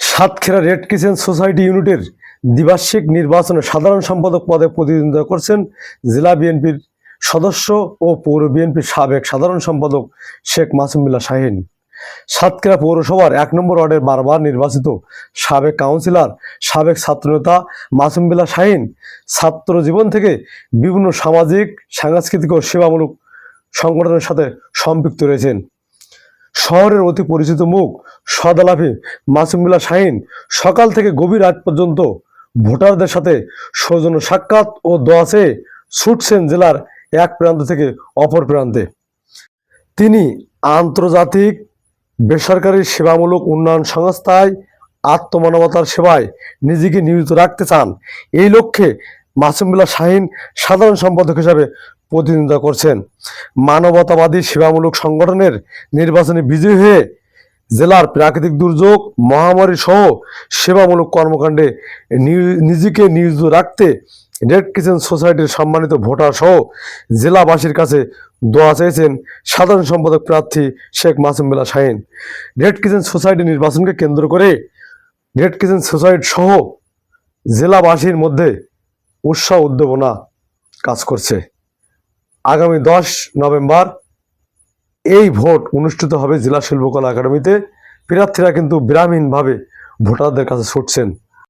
Satkhira red crescent society ইউনিটের দ্বিবার্ষিক নির্বাচনে সাধারণ সম্পাদক পদে প্রতিদ্বন্দ্বিতা করছেন জেলা বিএনপির সদস্য ও পৌর বিএনপির সাবেক সাধারণ সম্পাদক শেখ মাসুম বিল্লাহ শাহীন। সাতক্ষীরা পৌরসভার ১ নম্বর ওয়ার্ডের বারবার নির্বাচিত সাবেক কাউন্সিলর, সাবেক ছাত্রনেতা মাসুম বিল্লাহ শাহীন ছাত্র জীবন থেকে বিভিন্ন সামাজিক, সাংস্কৃতিক ও সেবামূলক সংগঠনের সাথে সম্পৃক্ত রয়েছেন। শহরের অতি পরিচিত মুখ সদালাফি মাসুম বিল্লাহ শাহীন সকাল থেকে গভীর রাত পর্যন্ত ভোটারদের সাথে সৌজন্য সাক্ষাৎ ও দোয়া চেয়ে ছুটছেন জেলার এক প্রান্ত থেকে অপর প্রান্তে। তিনি আন্তর্জাতিক বেসরকারি সেবামূলক উন্নয়ন সংস্থায় আত্মমানবতার সেবায় নিজেকে নিয়োজিত রাখতে চান। এই লক্ষ্যে মাসুম বিল্লাহ শাহীন সাধারণ সম্পাদক হিসাবে প্রতিদ্বন্দ্বিতা করছেন। মানবতাবাদী সেবামূলক সংগঠনের নির্বাচনে বিজয়ী হয়ে জেলার প্রাকৃতিক দুর্যোগ, মহামারী সহ সেবামূলক কর্মকাণ্ডে নিজেকে নিয়োজিত রাখতে রেড ক্রিসেন্ট সোসাইটির সম্মানিত ভোটার সহ জেলাবাসীর কাছে দোয়া চেয়েছেন সাধারণ সম্পাদক প্রার্থী Sheikh Masum Billah Shaheen. Red crescent society নির্বাচনকে কেন্দ্র করে রেড ক্রিসেন্ট সোসাইটি সহ জেলাবাসীর মধ্যে উৎসাহ উদ্দীপনা কাজ করছে। আগামী 10 নভেম্বর এই ভোট অনুষ্ঠিত হবে জেলা শিল্পকলা একাডেমিতে। প্রার্থীরা কিন্তু বিরামহীনভাবে ভোটারদের কাছে ছুটছেন।